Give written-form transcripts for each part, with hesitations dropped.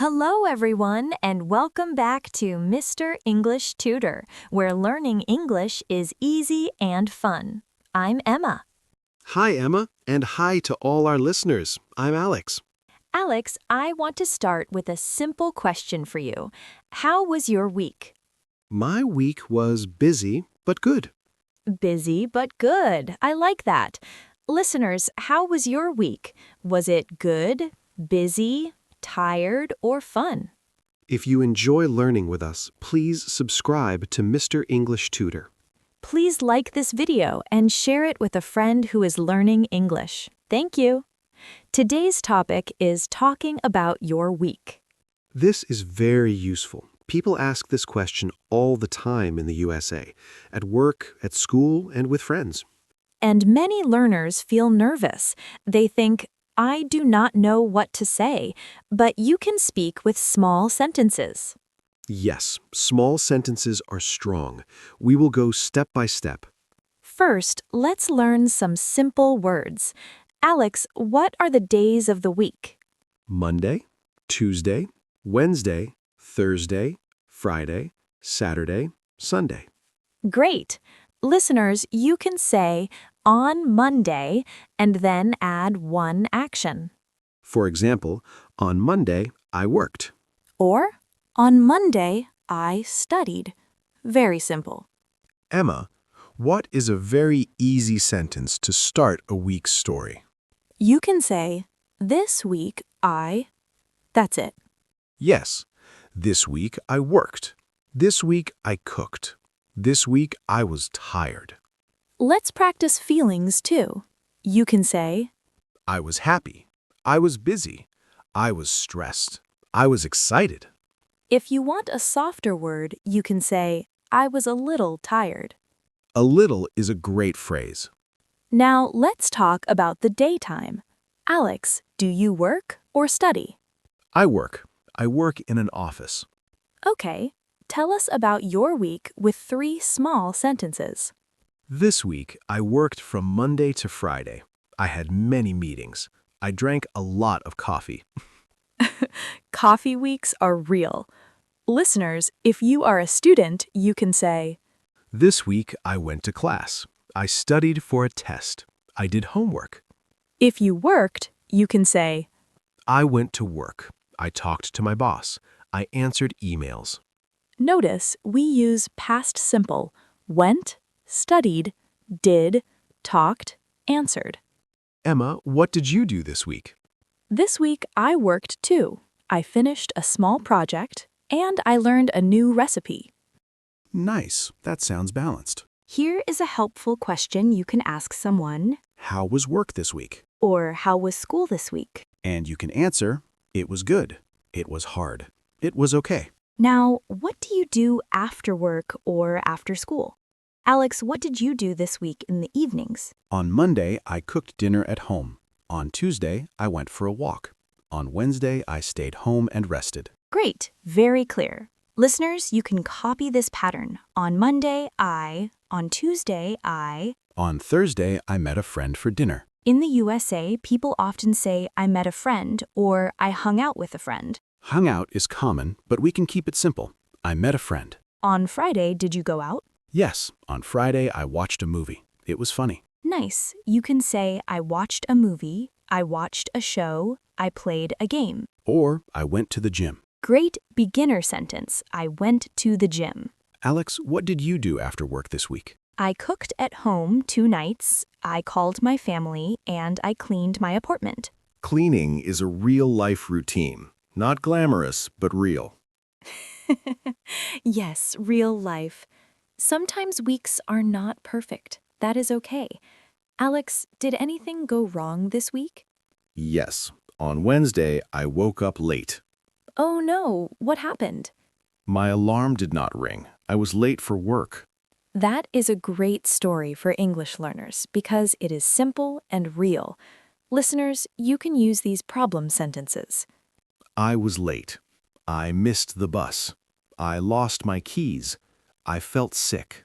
Hello, everyone, and welcome back to Mr. English Tutor, where learning English is easy and fun. I'm Emma. Hi, Emma, and hi to all our listeners. I'm Alex. Alex, I want to start with a simple question for you. How was your week? My week was busy, but good. Busy, but good. I like that. Listeners, how was your week? Was it good, busy, tired, or fun? If you enjoy learning with us, please subscribe to Mr. English Tutor. Please like this video and share it with a friend who is learning English. Thank you. Today's topic is talking about your week. This is very useful. People ask this question all the time in the USA, at work, at school, and with friends. And many learners feel nervous. They think, I do not know what to say, but you can speak with small sentences. Yes, small sentences are strong. We will go step by step. First, let's learn some simple words. Alex, what are the days of the week? Monday, Tuesday, Wednesday, Thursday, Friday, Saturday, Sunday. Great. Listeners, you can say on Monday and then add one action. For example, on Monday, I worked. Or, on Monday, I studied. Very simple. Emma, what is a very easy sentence to start a week's story? You can say, this week I... That's it. Yes, this week I worked. This week I cooked. This week I was tired. Let's practice feelings too. You can say, I was happy. I was busy. I was stressed. I was excited. if you want a softer word, you can say, I was a little tired. A little is a great phrase. Now let's talk about the daytime. Alex, do you work or study? I work. I work in an office. Okay, tell us about your week with 3 small sentences. This week, I worked from Monday to Friday. I had many meetings. I drank a lot of coffee. Coffee weeks are real. Listeners, if you are a student, you can say, This week, I went to class. I studied for a test. I did homework. if you worked, you can say, I went to work. I talked to my boss. I answered emails. notice we use past simple, went, studied, did, talked, answered. Emma, what did you do this week? This week I worked too. I finished a small project and I learned a new recipe. Nice. That sounds balanced. Here is a helpful question you can ask someone, How was work this week? or how was school this week? And you can answer, It was good. It was hard. It was okay. Now, what do you do after work or after school? Alex, what did you do this week in the evenings? On Monday, I cooked dinner at home. On Tuesday, I went for a walk. On Wednesday, I stayed home and rested. Great, very clear. Listeners, you can copy this pattern. On Monday, on Tuesday, On Thursday, I met a friend for dinner. In the USA, people often say, I met a friend or I hung out with a friend. Hung out is common, but we can keep it simple. I met a friend. On Friday, did you go out? Yes, on Friday, I watched a movie. It was funny. Nice. You can say, I watched a movie, I watched a show, I played a game. Or I went to the gym. Great beginner sentence. I went to the gym. Alex, what did you do after work this week? I cooked at home 2 nights, I called my family, and I cleaned my apartment. Cleaning is a real-life routine. Not glamorous, but real. Yes, real life. Sometimes weeks are not perfect. That is okay. Alex, did anything go wrong this week? Yes, on Wednesday, I woke up late. Oh no, what happened? My alarm did not ring. I was late for work. That is a great story for English learners because it is simple and real. Listeners, you can use these problem sentences. I was late. I missed the bus. I lost my keys. I felt sick.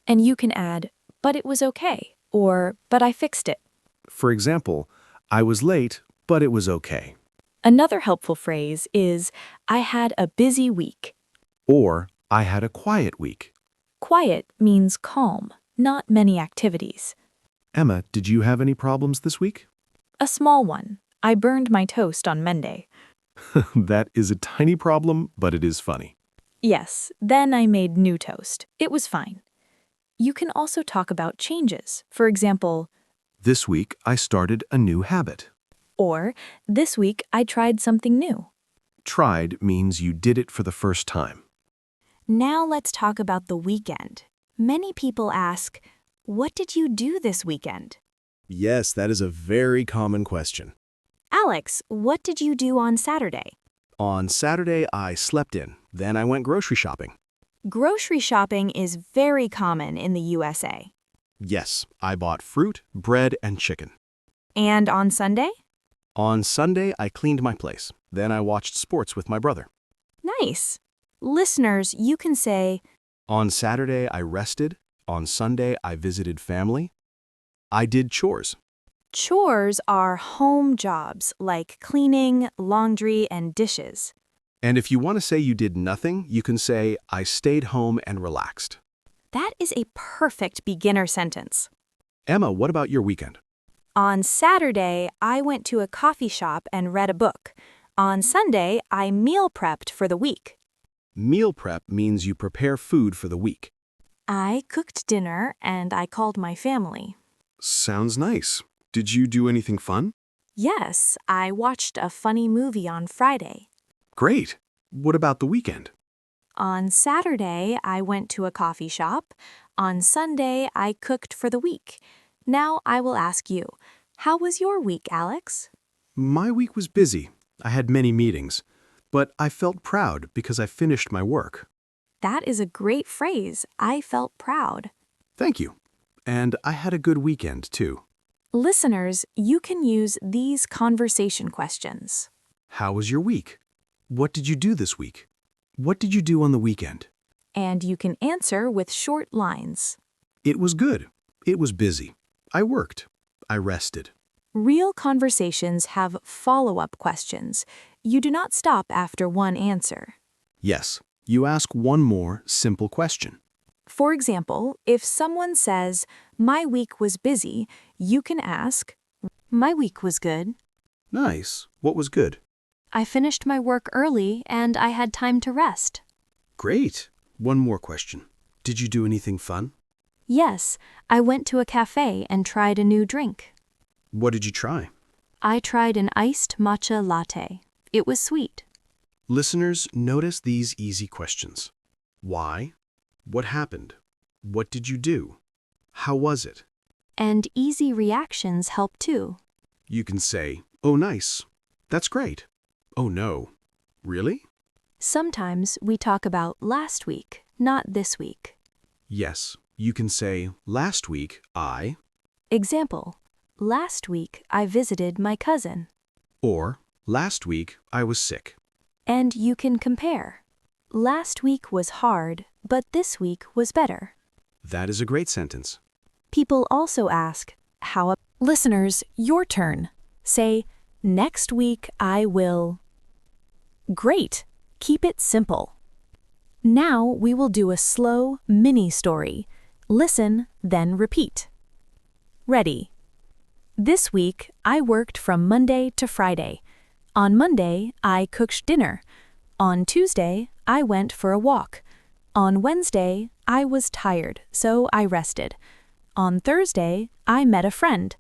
And you can add, but it was okay, or but I fixed it. For example, I was late, but it was okay. Another helpful phrase is, I had a busy week. Or, I had a quiet week. Quiet means calm, not many activities. Emma, did you have any problems this week? A small one. I burned my toast on Monday. That is a tiny problem, but it is funny. Yes, then I made new toast. It was fine. You can also talk about changes. For example, This week, I started a new habit. or this week I tried something new. Tried means you did it for the first time. Now let's talk about the weekend. Many people ask, what did you do this weekend? Yes, that is a very common question. Alex, what did you do on Saturday? On Saturday, I slept in. Then I went grocery shopping. Grocery shopping is very common in the USA. Yes, I bought fruit, bread, and chicken. And on Sunday? On Sunday, I cleaned my place. Then I watched sports with my brother. Nice. Listeners, you can say, On Saturday, I rested. On Sunday, I visited family. I did chores. chores are home jobs like cleaning, laundry, and dishes. And if you want to say you did nothing, you can say, I stayed home and relaxed. That is a perfect beginner sentence. Emma, what about your weekend? On Saturday, I went to a coffee shop and read a book. On Sunday, I meal prepped for the week. Meal prep means you prepare food for the week. I cooked dinner and I called my family. Sounds nice. Did you do anything fun? Yes, I watched a funny movie on Friday. Great. What about the weekend? On Saturday, I went to a coffee shop. On Sunday, I cooked for the week. Now I will ask you, how was your week, Alex? My week was busy. I had many meetings, but I felt proud because I finished my work. That is a great phrase. I felt proud. Thank you. And I had a good weekend, too. Listeners, you can use these conversation questions. How was your week? What did you do this week? What did you do on the weekend? And you can answer with short lines. It was good. It was busy. I worked. I rested. Real conversations have follow-up questions. You do not stop after one answer. Yes, you ask one more simple question. For example, if someone says, my week was busy, you can ask, my week was good. Nice. What was good? I finished my work early and I had time to rest. Great. One more question. Did you do anything fun? Yes, I went to a cafe and tried a new drink. What did you try? I tried an iced matcha latte. It was sweet. Listeners, notice these easy questions. Why? What happened? What did you do? How was it? And easy reactions help too. You can say, oh, nice. That's great. Oh, no. Really? Sometimes we talk about last week, not this week. Yes, you can say, last week I, Example, last week I visited my cousin. or last week I was sick. And you can compare. Last week was hard, but this week was better. That is a great sentence. People also ask, how? Listeners, your turn. Say, next week I will. Great. Keep it simple. Now we will do a slow mini story. Listen, then repeat. Ready. This week I worked from Monday to Friday. On Monday, I cooked dinner. On Tuesday, I went for a walk. On Wednesday, I was tired, so I rested. On Thursday, I met a friend.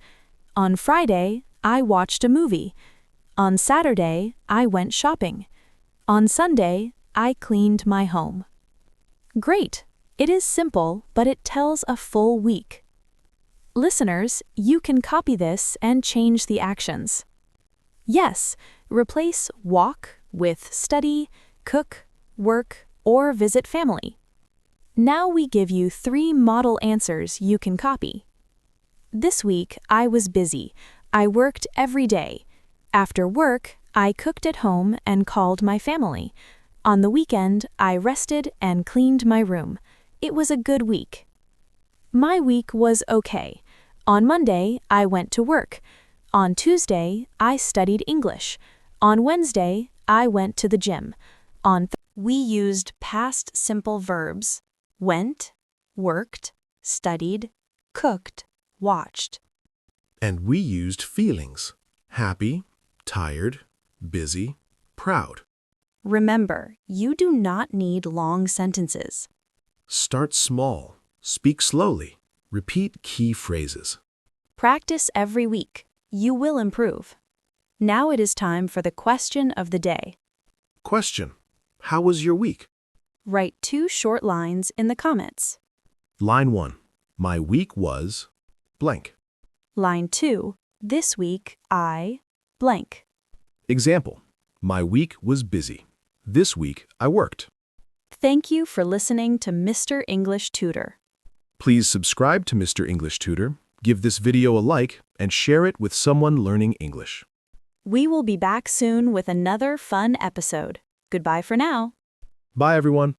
On Friday, I watched a movie. On Saturday, I went shopping. On Sunday, I cleaned my home. Great! It is simple, but it tells a full week. Listeners, you can copy this and change the actions. Yes, replace walk with study, cook, work, or visit family. Now we give you 3 model answers you can copy. This week, I was busy. I worked every day. After work, I cooked at home and called my family. On the weekend, I rested and cleaned my room. It was a good week. My week was okay. On Monday, I went to work. On Tuesday, I studied English. On Wednesday, I went to the gym. We used past simple verbs: went, worked, studied, cooked, watched. And we used feelings: happy, tired, busy, proud. Remember, you do not need long sentences. Start small, speak slowly, repeat key phrases. Practice every week. You will improve. Now it is time for the question of the day. Question: how was your week? Write 2 short lines in the comments. Line 1. My week was blank. Line 2. This week I blank. Example: my week was busy. This week I worked. Thank you for listening to Mr. English Tutor. Please subscribe to Mr. English Tutor, give this video a like, and share it with someone learning English. We will be back soon with another fun episode. Goodbye for now. Bye, everyone.